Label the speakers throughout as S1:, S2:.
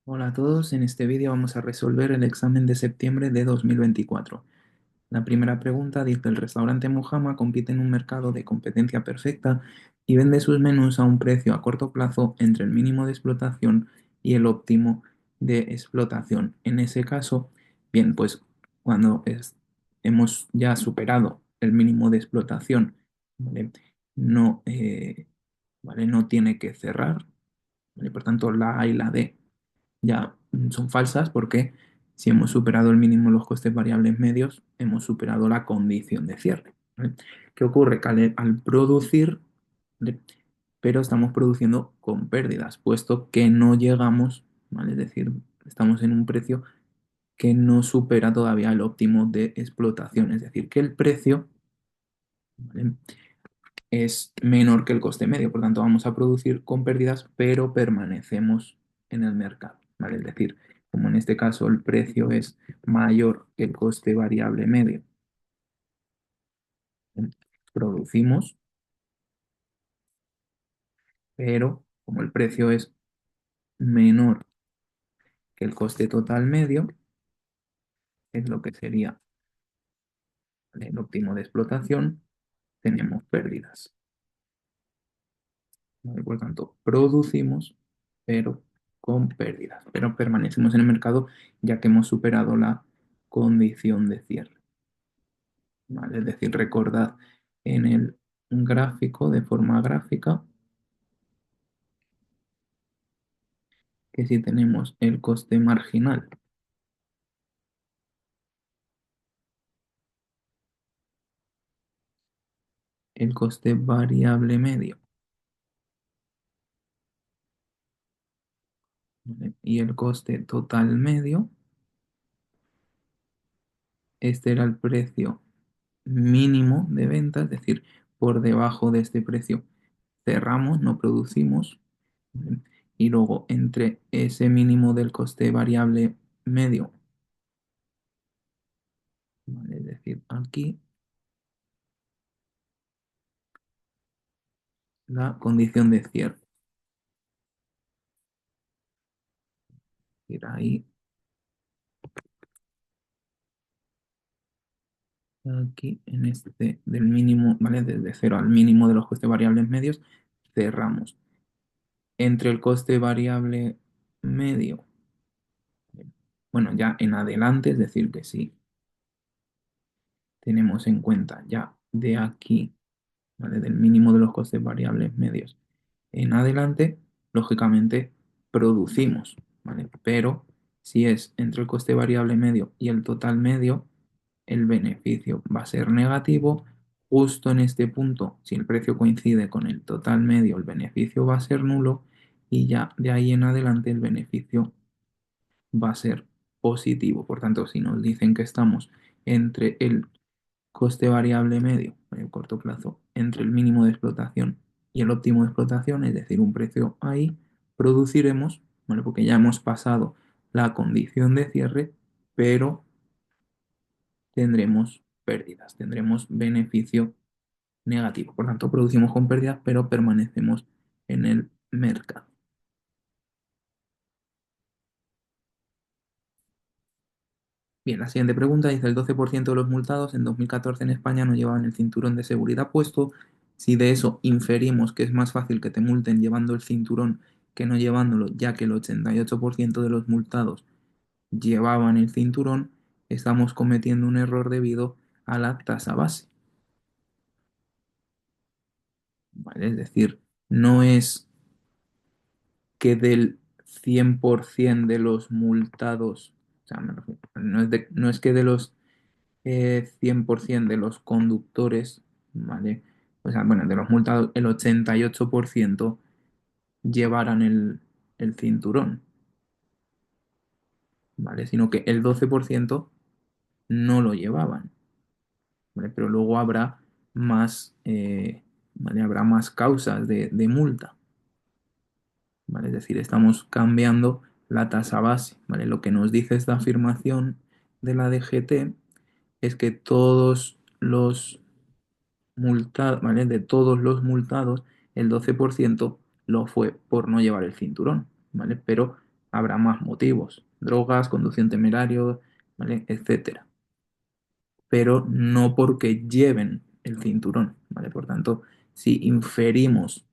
S1: Hola a todos, en este vídeo vamos a resolver el examen de septiembre de 2024. La primera pregunta dice: el restaurante Mojama compite en un mercado de competencia perfecta y vende sus menús a un precio a corto plazo entre el mínimo de explotación y el óptimo de explotación. En ese caso, bien, pues cuando hemos ya superado el mínimo de explotación, ¿vale? No, ¿vale? No tiene que cerrar, ¿vale? Por tanto, la A y la D ya son falsas porque si hemos superado el mínimo de los costes variables medios, hemos superado la condición de cierre. ¿Vale? ¿Qué ocurre? Que al producir, ¿vale? Pero estamos produciendo con pérdidas, puesto que no llegamos, ¿vale? Es decir, estamos en un precio que no supera todavía el óptimo de explotación, es decir, que el precio, ¿vale?, es menor que el coste medio, por tanto vamos a producir con pérdidas, pero permanecemos en el mercado, ¿vale? Es decir, como en este caso el precio es mayor que el coste variable medio, ¿eh? Producimos, pero como el precio es menor que el coste total medio, es lo que sería el óptimo de explotación, tenemos pérdidas, ¿vale? Por tanto, producimos, pero con pérdidas, pero permanecemos en el mercado ya que hemos superado la condición de cierre, ¿vale? Es decir, recordad en el gráfico, de forma gráfica, que si tenemos el coste marginal, el coste variable medio, ¿vale?, y el coste total medio, este era el precio mínimo de venta, es decir, por debajo de este precio cerramos, no producimos, ¿vale? Y luego entre ese mínimo del coste variable medio, ¿vale?, es decir, aquí la condición de cierre. Es decir, ahí, aquí en este del mínimo, ¿vale? Desde cero al mínimo de los costes variables medios, cerramos. Entre el coste variable medio, bueno, ya en adelante, es decir, que si tenemos en cuenta ya de aquí, ¿vale?, del mínimo de los costes variables medios en adelante, lógicamente producimos, ¿vale? Pero si es entre el coste variable medio y el total medio, el beneficio va a ser negativo. Justo en este punto, si el precio coincide con el total medio, el beneficio va a ser nulo y ya de ahí en adelante el beneficio va a ser positivo. Por tanto, si nos dicen que estamos entre el coste variable medio, en el corto plazo, entre el mínimo de explotación y el óptimo de explotación, es decir, un precio ahí, produciremos, ¿vale?, porque ya hemos pasado la condición de cierre, pero tendremos pérdidas, tendremos beneficio negativo. Por tanto, producimos con pérdidas, pero permanecemos en el mercado. Bien, la siguiente pregunta dice: el 12% de los multados en 2014 en España no llevaban el cinturón de seguridad puesto. Si de eso inferimos que es más fácil que te multen llevando el cinturón que no llevándolo, ya que el 88% de los multados llevaban el cinturón, estamos cometiendo un error debido a la tasa base, ¿vale? Es decir, no es que del 100% de los multados, o sea, no es que de los 100% de los conductores, ¿vale? O sea, bueno, de los multados, el 88% llevaran el cinturón, ¿vale? Sino que el 12% no lo llevaban, ¿vale? Pero luego habrá más, ¿vale? Habrá más causas de multa, ¿vale? Es decir, estamos cambiando la tasa base, ¿vale? Lo que nos dice esta afirmación de la DGT es que todos los multados, ¿vale?, de todos los multados, el 12% lo fue por no llevar el cinturón, ¿vale? Pero habrá más motivos, drogas, conducción temerario, ¿vale? Etcétera. Pero no porque lleven el cinturón, ¿vale? Por tanto, si inferimos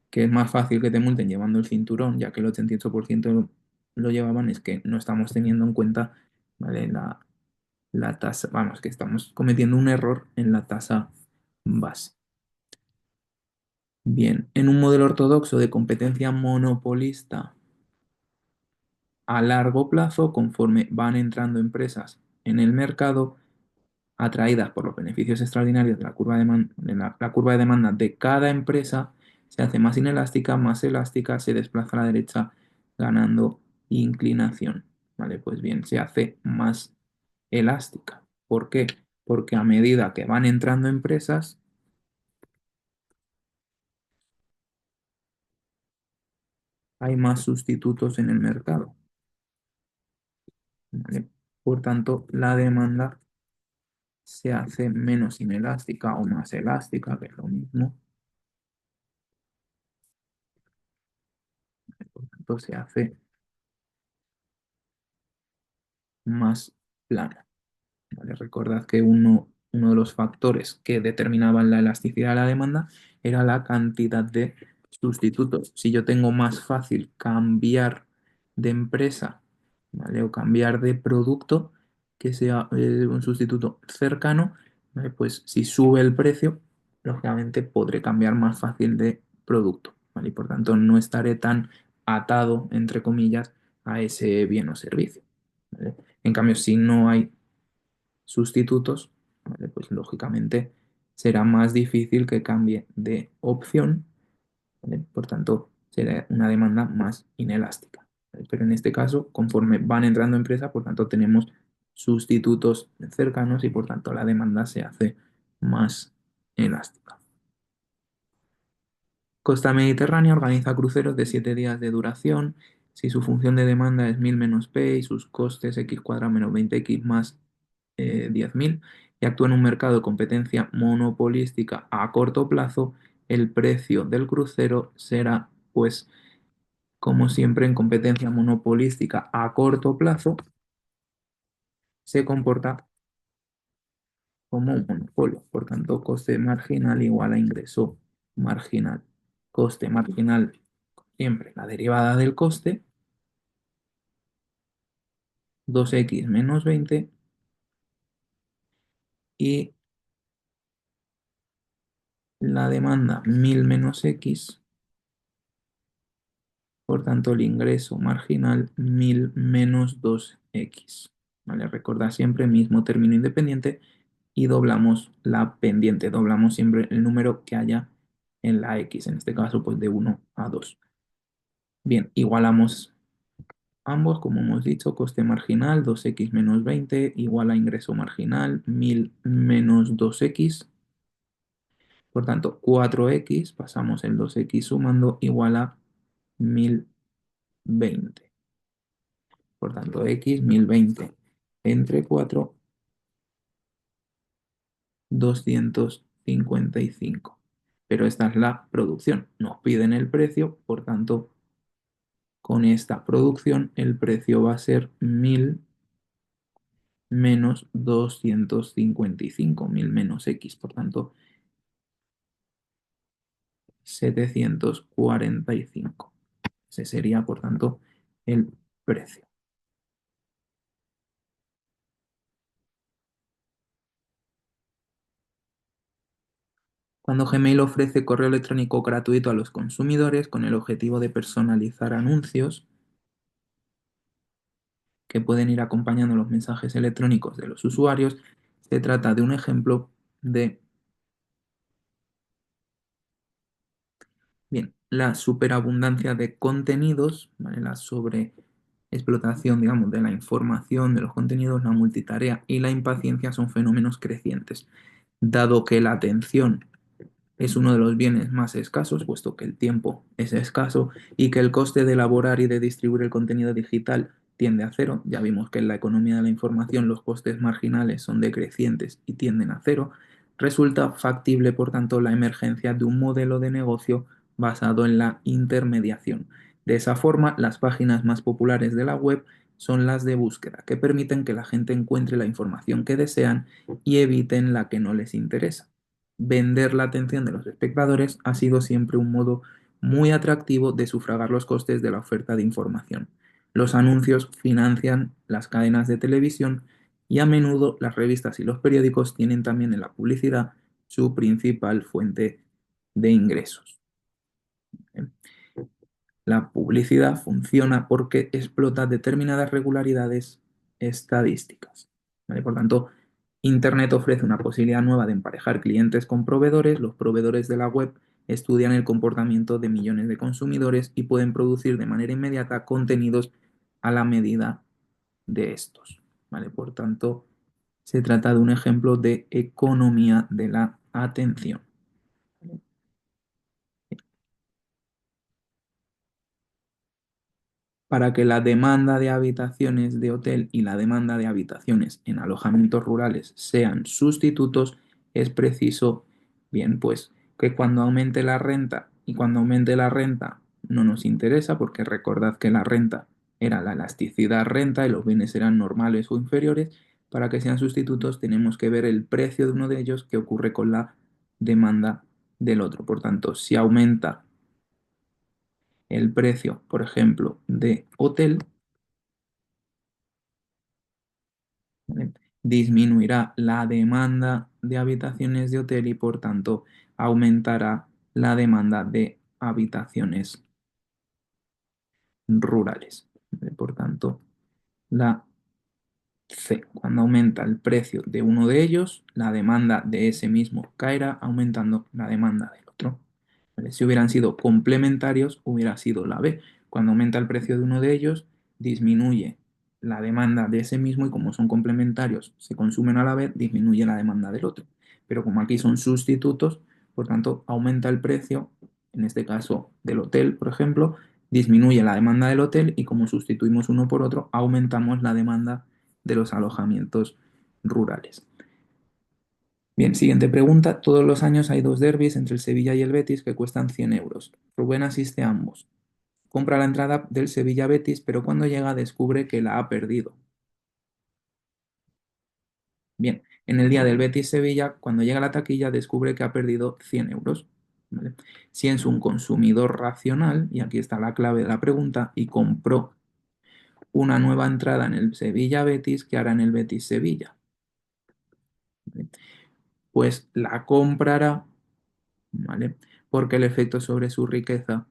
S1: que es más fácil que te multen llevando el cinturón, ya que el 88% lo llevaban, es que no estamos teniendo en cuenta, ¿vale? La tasa, vamos, que estamos cometiendo un error en la tasa base. Bien, en un modelo ortodoxo de competencia monopolista a largo plazo, conforme van entrando empresas en el mercado, atraídas por los beneficios extraordinarios de la curva de demanda de cada empresa, se hace más elástica, se desplaza a la derecha ganando inclinación. ¿Vale? Pues bien, se hace más elástica. ¿Por qué? Porque a medida que van entrando empresas, hay más sustitutos en el mercado. ¿Vale? Por tanto, la demanda se hace menos inelástica o más elástica, que es lo mismo. Por tanto, se hace más plana. ¿Vale? Recordad que uno de los factores que determinaban la elasticidad de la demanda era la cantidad de sustitutos. Si yo tengo más fácil cambiar de empresa, ¿vale? O cambiar de producto que sea un sustituto cercano, ¿vale? Pues si sube el precio, lógicamente podré cambiar más fácil de producto, ¿vale? Y por tanto no estaré tan atado, entre comillas, a ese bien o servicio, ¿vale? En cambio, si no hay sustitutos, ¿vale? Pues lógicamente será más difícil que cambie de opción, ¿vale? Por tanto, será una demanda más inelástica, ¿vale? Pero en este caso, conforme van entrando empresas, por tanto, tenemos sustitutos cercanos y por tanto la demanda se hace más elástica. Costa Mediterránea organiza cruceros de 7 días de duración. Si su función de demanda es 1000 menos P y sus costes x cuadrado menos 20x más 10.000 y actúa en un mercado de competencia monopolística a corto plazo, el precio del crucero será, pues, como siempre en competencia monopolística a corto plazo, se comporta como un monopolio. Por tanto, coste marginal igual a ingreso marginal. Coste marginal, siempre la derivada del coste, 2x menos 20 y la demanda 1000 menos x, por tanto el ingreso marginal 1000 menos 2x. ¿Vale? Recordad siempre mismo término independiente y doblamos la pendiente, doblamos siempre el número que haya en la x, en este caso pues de 1 a 2. Bien, igualamos ambos, como hemos dicho, coste marginal 2x menos 20 igual a ingreso marginal 1000 menos 2x. Por tanto, 4x, pasamos el 2x sumando, igual a 1020. Por tanto, x 1020 entre 4, 255. Pero esta es la producción. Nos piden el precio, por tanto, con esta producción el precio va a ser 1000 menos 255, 1000 menos x, por tanto, 745. Ese sería, por tanto, el precio. Cuando Gmail ofrece correo electrónico gratuito a los consumidores con el objetivo de personalizar anuncios que pueden ir acompañando los mensajes electrónicos de los usuarios, se trata de un ejemplo de, bien, la superabundancia de contenidos, ¿vale? La sobreexplotación, digamos, de la información, de los contenidos, la multitarea y la impaciencia son fenómenos crecientes, dado que la atención es uno de los bienes más escasos, puesto que el tiempo es escaso y que el coste de elaborar y de distribuir el contenido digital tiende a cero. Ya vimos que en la economía de la información los costes marginales son decrecientes y tienden a cero. Resulta factible, por tanto, la emergencia de un modelo de negocio basado en la intermediación. De esa forma, las páginas más populares de la web son las de búsqueda, que permiten que la gente encuentre la información que desean y eviten la que no les interesa. Vender la atención de los espectadores ha sido siempre un modo muy atractivo de sufragar los costes de la oferta de información. Los anuncios financian las cadenas de televisión y a menudo las revistas y los periódicos tienen también en la publicidad su principal fuente de ingresos. La publicidad funciona porque explota determinadas regularidades estadísticas. ¿Vale? Por tanto, Internet ofrece una posibilidad nueva de emparejar clientes con proveedores. Los proveedores de la web estudian el comportamiento de millones de consumidores y pueden producir de manera inmediata contenidos a la medida de estos. ¿Vale? Por tanto, se trata de un ejemplo de economía de la atención. Para que la demanda de habitaciones de hotel y la demanda de habitaciones en alojamientos rurales sean sustitutos, es preciso, bien, pues que cuando aumente la renta, y cuando aumente la renta no nos interesa, porque recordad que la renta era la elasticidad renta y los bienes eran normales o inferiores. Para que sean sustitutos tenemos que ver el precio de uno de ellos que ocurre con la demanda del otro. Por tanto, si aumenta el precio, por ejemplo, de hotel, ¿vale? Disminuirá la demanda de habitaciones de hotel y por tanto aumentará la demanda de habitaciones rurales. ¿Vale? Por tanto, la C. Cuando aumenta el precio de uno de ellos, la demanda de ese mismo caerá, aumentando la demanda del otro. ¿Vale? Si hubieran sido complementarios, hubiera sido la B. Cuando aumenta el precio de uno de ellos, disminuye la demanda de ese mismo y como son complementarios, se consumen a la vez, disminuye la demanda del otro. Pero como aquí son sustitutos, por tanto, aumenta el precio, en este caso del hotel, por ejemplo, disminuye la demanda del hotel y como sustituimos uno por otro, aumentamos la demanda de los alojamientos rurales. Bien, siguiente pregunta. Todos los años hay dos derbis entre el Sevilla y el Betis que cuestan 100 euros. Rubén asiste a ambos. Compra la entrada del Sevilla Betis, pero cuando llega descubre que la ha perdido. Bien, en el día del Betis Sevilla, cuando llega a la taquilla, descubre que ha perdido 100 euros. ¿Vale? Si es un consumidor racional, y aquí está la clave de la pregunta, y compró una nueva entrada en el Sevilla Betis, ¿qué hará en el Betis Sevilla? ¿Vale? Pues la comprará, ¿vale? Porque el efecto sobre su riqueza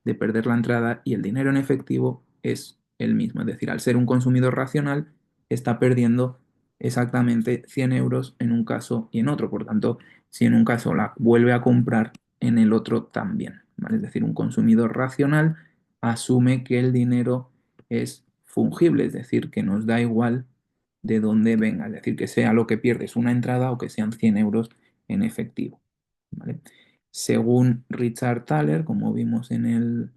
S1: de perder la entrada y el dinero en efectivo es el mismo. Es decir, al ser un consumidor racional, está perdiendo exactamente 100 euros en un caso y en otro. Por tanto, si en un caso la vuelve a comprar, en el otro también. ¿Vale? Es decir, un consumidor racional asume que el dinero es fungible, es decir, que nos da igual de dónde venga, es decir, que sea lo que pierdes una entrada o que sean 100 euros en efectivo. ¿Vale? Según Richard Thaler, como vimos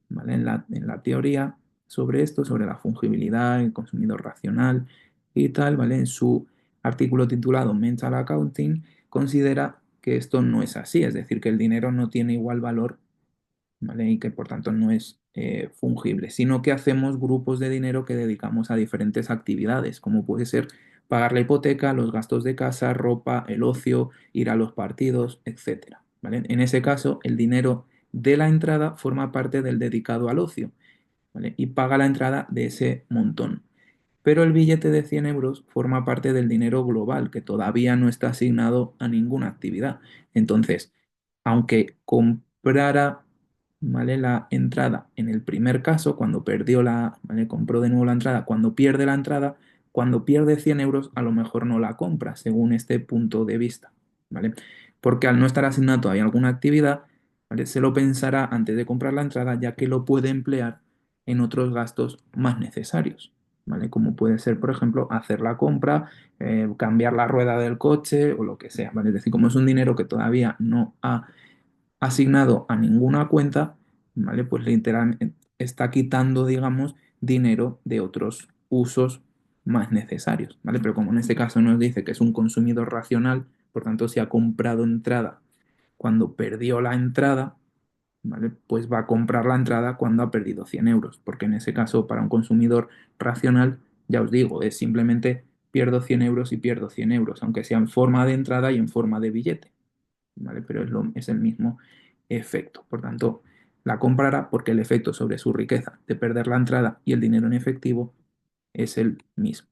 S1: ¿vale? en la teoría sobre esto, sobre la fungibilidad, el consumidor racional y tal, ¿vale? En su artículo titulado Mental Accounting, considera que esto no es así, es decir, que el dinero no tiene igual valor, ¿vale? Y que por tanto no es fungible, sino que hacemos grupos de dinero que dedicamos a diferentes actividades, como puede ser pagar la hipoteca, los gastos de casa, ropa, el ocio, ir a los partidos, etcétera, ¿vale? En ese caso, el dinero de la entrada forma parte del dedicado al ocio, ¿vale? Y paga la entrada de ese montón. Pero el billete de 100 euros forma parte del dinero global, que todavía no está asignado a ninguna actividad. Entonces, aunque comprara, ¿vale? la entrada en el primer caso, cuando perdió ¿vale? compró de nuevo la entrada, cuando pierde 100 euros, a lo mejor no la compra, según este punto de vista, ¿vale? Porque al no estar asignado todavía a alguna actividad, ¿vale? Se lo pensará antes de comprar la entrada, ya que lo puede emplear en otros gastos más necesarios, ¿vale? Como puede ser, por ejemplo, hacer la compra, cambiar la rueda del coche o lo que sea, ¿vale? Es decir, como es un dinero que todavía no ha asignado a ninguna cuenta, ¿vale? Pues literalmente está quitando, digamos, dinero de otros usos más necesarios, ¿vale? Pero como en este caso nos dice que es un consumidor racional, por tanto, si ha comprado entrada cuando perdió la entrada, ¿vale? Pues va a comprar la entrada cuando ha perdido 100 euros, porque en ese caso, para un consumidor racional, ya os digo, es simplemente pierdo 100 euros y pierdo 100 euros, aunque sea en forma de entrada y en forma de billete, ¿vale? Pero es el mismo efecto. Por tanto, la comprará porque el efecto sobre su riqueza de perder la entrada y el dinero en efectivo es el mismo.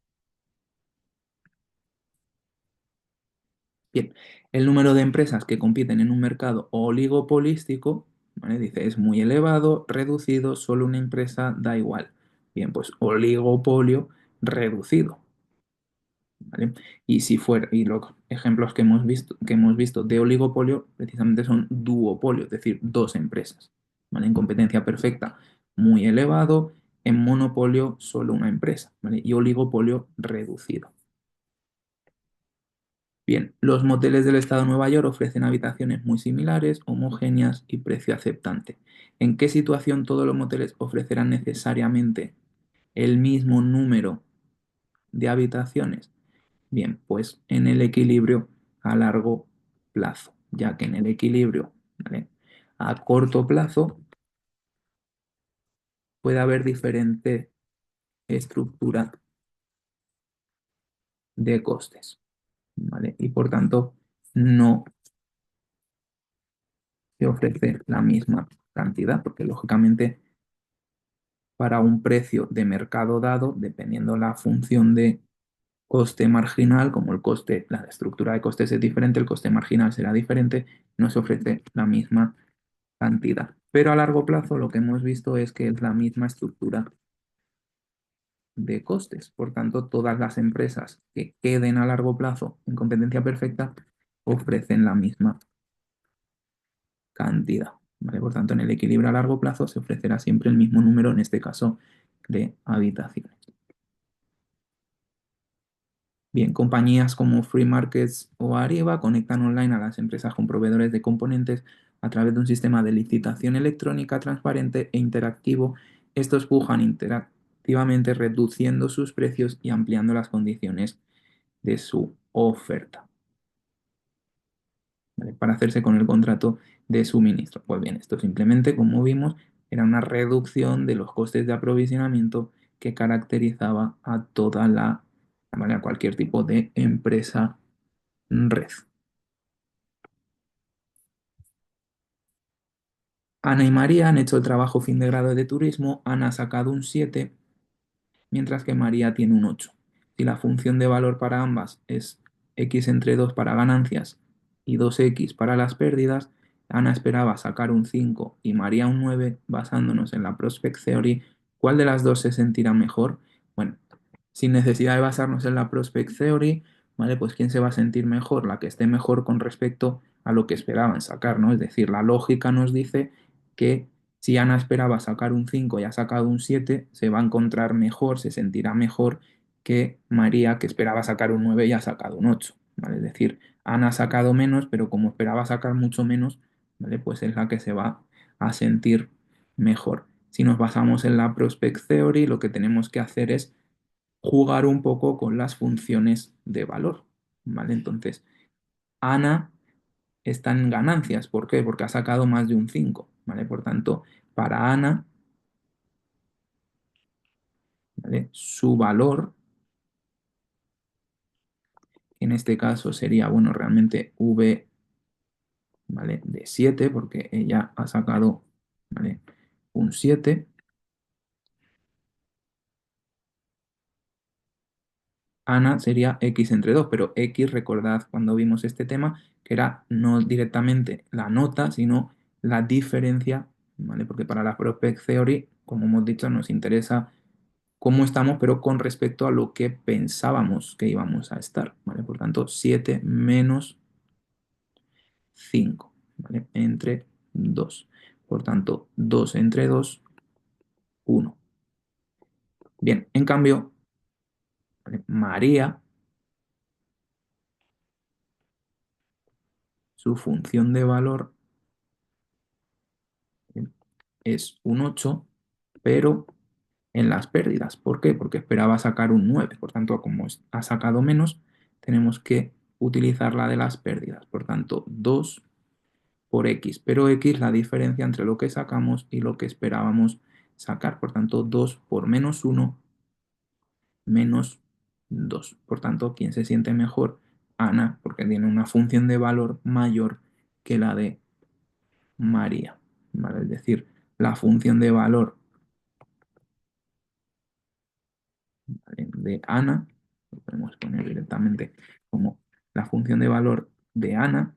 S1: Bien, el número de empresas que compiten en un mercado oligopolístico, ¿vale? Dice, es muy elevado, reducido, solo una empresa da igual. Bien, pues oligopolio reducido, ¿vale? Y si fuera, y los ejemplos que hemos visto de oligopolio precisamente son duopolio, es decir, dos empresas, ¿vale? En competencia perfecta, muy elevado, en monopolio, solo una empresa, ¿vale? Y oligopolio reducido. Bien, los moteles del estado de Nueva York ofrecen habitaciones muy similares, homogéneas y precio aceptante. ¿En qué situación todos los moteles ofrecerán necesariamente el mismo número de habitaciones? Bien, pues en el equilibrio a largo plazo, ya que en el equilibrio, ¿vale? A corto plazo puede haber diferente estructura de costes, ¿vale? Y por tanto no se ofrece la misma cantidad, porque lógicamente para un precio de mercado dado, dependiendo la función de coste marginal, como el coste, la estructura de costes es diferente, el coste marginal será diferente, no se ofrece la misma cantidad. Pero a largo plazo lo que hemos visto es que es la misma estructura de costes. Por tanto, todas las empresas que queden a largo plazo en competencia perfecta ofrecen la misma cantidad, ¿vale? Por tanto, en el equilibrio a largo plazo se ofrecerá siempre el mismo número, en este caso, de habitaciones. Bien, compañías como Free Markets o Arriba conectan online a las empresas con proveedores de componentes a través de un sistema de licitación electrónica transparente e interactivo. Estos pujan interactivamente reduciendo sus precios y ampliando las condiciones de su oferta, ¿vale? Para hacerse con el contrato de suministro. Pues bien, esto simplemente, como vimos, era una reducción de los costes de aprovisionamiento que caracterizaba a toda ¿vale? A cualquier tipo de empresa red. Ana y María han hecho el trabajo fin de grado de turismo. Ana ha sacado un 7, mientras que María tiene un 8. Si la función de valor para ambas es x entre 2 para ganancias y 2x para las pérdidas, Ana esperaba sacar un 5 y María un 9, basándonos en la Prospect Theory. ¿Cuál de las dos se sentirá mejor? Bueno, sin necesidad de basarnos en la Prospect Theory, ¿vale? Pues ¿quién se va a sentir mejor? La que esté mejor con respecto a lo que esperaban sacar, ¿no? Es decir, la lógica nos dice que si Ana esperaba sacar un 5 y ha sacado un 7, se va a encontrar mejor, se sentirá mejor que María, que esperaba sacar un 9 y ha sacado un 8, ¿vale? Es decir, Ana ha sacado menos, pero como esperaba sacar mucho menos, ¿vale? Pues es la que se va a sentir mejor. Si nos basamos en la Prospect Theory, lo que tenemos que hacer es jugar un poco con las funciones de valor, ¿vale? Entonces, Ana está en ganancias. ¿Por qué? Porque ha sacado más de un 5, ¿vale? Por tanto, para Ana, ¿vale? Su valor, en este caso sería, bueno, realmente V, ¿vale? De 7, porque ella ha sacado, ¿vale? Un 7. Ana sería X entre 2, pero X, recordad cuando vimos este tema, que era no directamente la nota, sino la diferencia, ¿vale? Porque para la Prospect Theory, como hemos dicho, nos interesa cómo estamos, pero con respecto a lo que pensábamos que íbamos a estar, ¿vale? Por tanto, 7 menos 5, ¿vale? Entre 2. Por tanto, 2 entre 2, 1. Bien, en cambio, ¿vale? María, su función de valor, ¿vale? Es un 8, pero en las pérdidas. ¿Por qué? Porque esperaba sacar un 9. Por tanto, como ha sacado menos, tenemos que utilizar la de las pérdidas. Por tanto, 2 por x, pero x la diferencia entre lo que sacamos y lo que esperábamos sacar. Por tanto, 2 por menos 1 menos 2. Por tanto, ¿quién se siente mejor? Ana, porque tiene una función de valor mayor que la de María. ¿Vale? Es decir, la función de valor, ¿vale?, de Ana, lo podemos poner directamente como la función de valor de Ana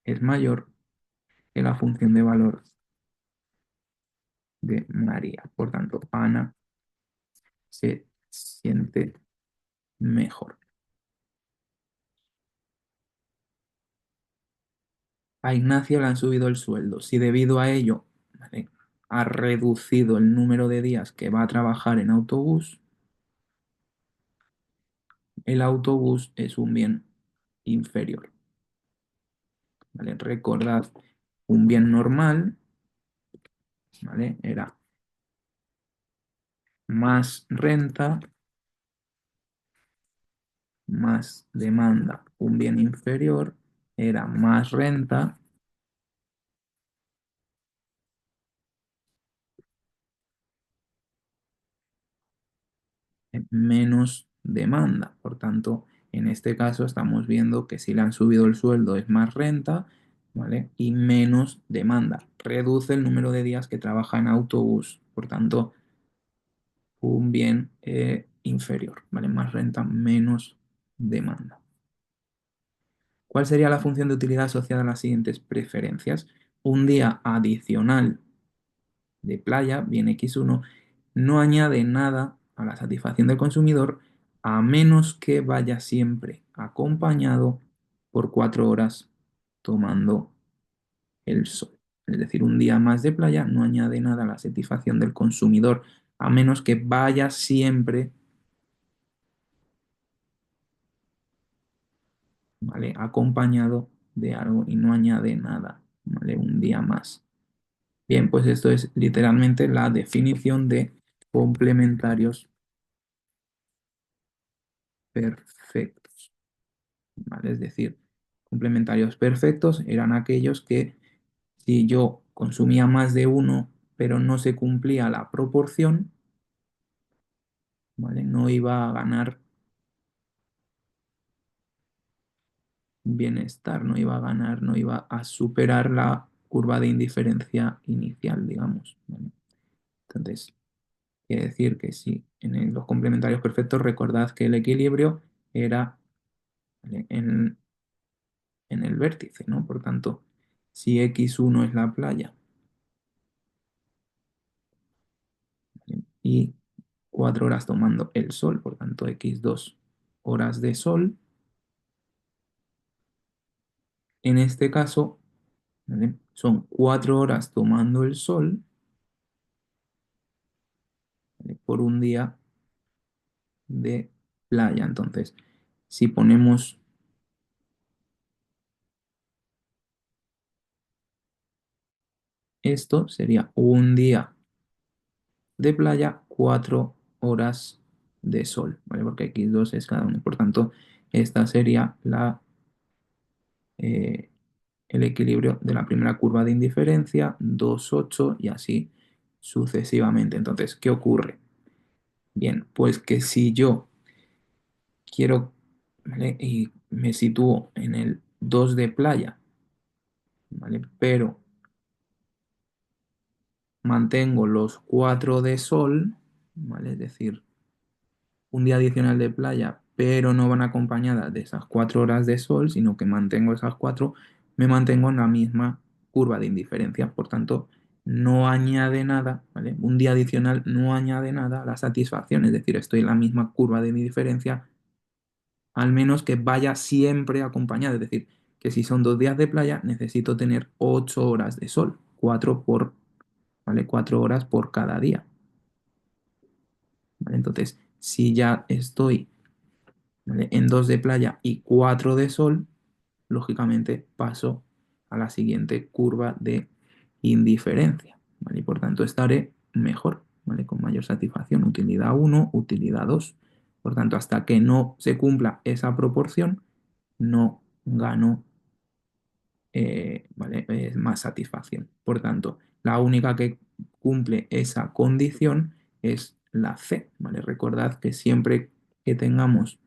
S1: es mayor que la función de valor de María. Por tanto, Ana se siente mejor. A Ignacio le han subido el sueldo. Si debido a ello, ¿vale?, ha reducido el número de días que va a trabajar en autobús, el autobús es un bien inferior. ¿Vale? Recordad, un bien normal, ¿vale?, era más renta, más demanda. Un bien inferior era más renta, menos demanda. Por tanto, en este caso estamos viendo que si le han subido el sueldo es más renta, ¿vale?, y menos demanda. Reduce el número de días que trabaja en autobús. Por tanto, un bien inferior, ¿vale? Más renta, menos demanda. ¿Cuál sería la función de utilidad asociada a las siguientes preferencias? Un día adicional de playa, bien X1, no añade nada a la satisfacción del consumidor a menos que vaya siempre acompañado por 4 horas tomando el sol. Es decir, un día más de playa no añade nada a la satisfacción del consumidor a menos que vaya siempre, ¿vale?, acompañado de algo y no añade nada, ¿vale?, un día más. Bien, pues esto es literalmente la definición de complementarios perfectos, ¿vale? Es decir, complementarios perfectos eran aquellos que si yo consumía más de uno, pero no se cumplía la proporción, ¿vale?, no iba a ganar bienestar, no iba a ganar, no iba a superar la curva de indiferencia inicial, digamos, ¿vale? Entonces, quiere decir que si en los complementarios perfectos recordad que el equilibrio era, ¿vale?, en el vértice, ¿no? Por tanto, si x1 es la playa, ¿vale?, y 4 horas tomando el sol, por tanto, x2 horas de sol, en este caso, ¿vale?, son 4 horas tomando el sol, ¿vale?, por un día de playa. Entonces, si ponemos esto, sería un día de playa, 4 horas de sol, ¿vale? Porque x2 es cada uno. Por tanto, esta sería eh, el equilibrio de la primera curva de indiferencia, 2, 8 y así sucesivamente. Entonces, ¿qué ocurre? Bien, pues que si yo quiero, ¿vale?, y me sitúo en el 2 de playa, ¿vale?, pero mantengo los 4 de sol, ¿vale?, es decir, un día adicional de playa, pero no van acompañadas de esas 4 horas de sol, sino que mantengo esas 4, me mantengo en la misma curva de indiferencia. Por tanto, no añade nada, ¿vale? Un día adicional no añade nada a la satisfacción, es decir, estoy en la misma curva de indiferencia, al menos que vaya siempre acompañada. Es decir, que si son 2 días de playa, necesito tener 8 horas de sol, 4 por, ¿vale?, 4 horas por cada día, ¿vale? Entonces, si ya estoy, ¿vale?, en 2 de playa y 4 de sol, lógicamente paso a la siguiente curva de indiferencia, ¿vale? Y por tanto estaré mejor, ¿vale?, con mayor satisfacción, utilidad 1, utilidad 2. Por tanto, hasta que no se cumpla esa proporción, no gano ¿vale? Es más satisfacción. Por tanto, la única que cumple esa condición es la C, ¿vale? Recordad que siempre que tengamos,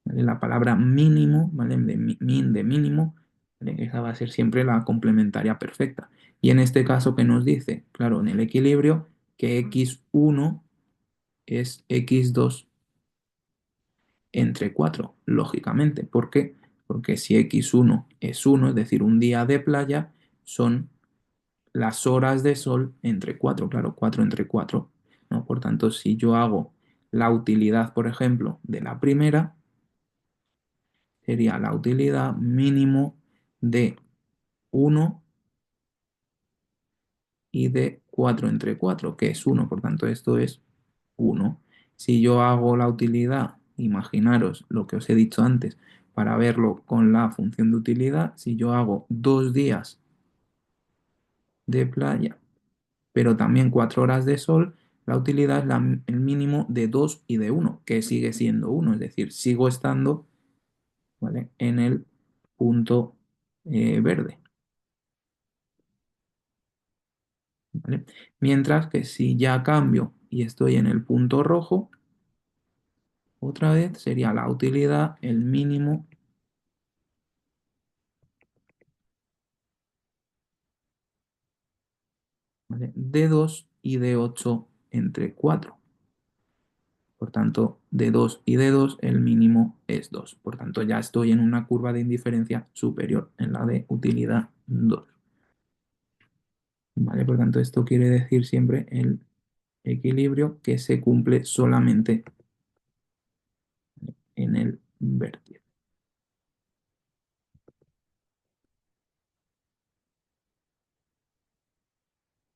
S1: ¿vale?, la palabra mínimo, ¿vale?, min de mínimo, ¿vale?, esa va a ser siempre la complementaria perfecta. Y en este caso, ¿qué nos dice? Claro, en el equilibrio, que x1 es x2 entre 4 lógicamente. ¿Por qué? Porque si x1 es 1, es decir, un día de playa, son las horas de sol entre 4, claro, 4 entre 4, ¿no? Por tanto, si yo hago la utilidad, por ejemplo, de la primera, sería la utilidad mínimo de 1 y de 4 entre 4, que es 1, por tanto, esto es 1. Si yo hago la utilidad, imaginaros lo que os he dicho antes, para verlo con la función de utilidad, si yo hago 2 días de playa, pero también 4 horas de sol, la utilidad es el mínimo de 2 y de 1, que sigue siendo 1, es decir, sigo estando, ¿vale?, en el punto verde, ¿vale? Mientras que si ya cambio y estoy en el punto rojo, otra vez sería la utilidad el mínimo, ¿vale?, de 2 y de 8 entre 4. Por tanto, de 2 y de 2 el mínimo es 2. Por tanto, ya estoy en una curva de indiferencia superior en la de utilidad 2. ¿Vale? Por tanto, esto quiere decir siempre el equilibrio que se cumple solamente en el vértice.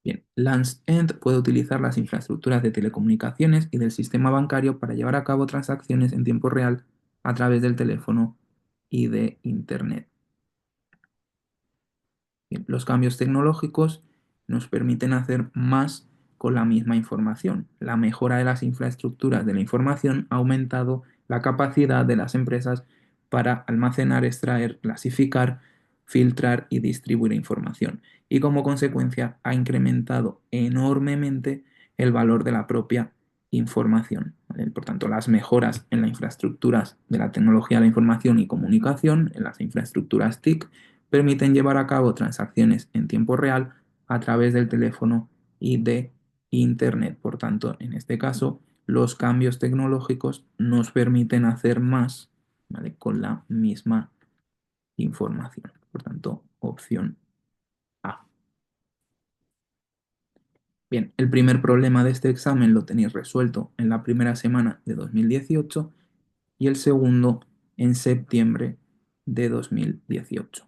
S1: Bien, Land's End puede utilizar las infraestructuras de telecomunicaciones y del sistema bancario para llevar a cabo transacciones en tiempo real a través del teléfono y de Internet. Bien, los cambios tecnológicos nos permiten hacer más con la misma información. La mejora de las infraestructuras de la información ha aumentado la capacidad de las empresas para almacenar, extraer, clasificar, filtrar y distribuir información. Y como consecuencia ha incrementado enormemente el valor de la propia información, ¿vale? Por tanto, las mejoras en las infraestructuras de la tecnología de la información y comunicación, en las infraestructuras TIC, permiten llevar a cabo transacciones en tiempo real a través del teléfono y de Internet. Por tanto, en este caso, los cambios tecnológicos nos permiten hacer más, ¿vale?, con la misma información. Por tanto, opción A. Bien, el primer problema de este examen lo tenéis resuelto en la primera semana de 2018 y el segundo en septiembre de 2018.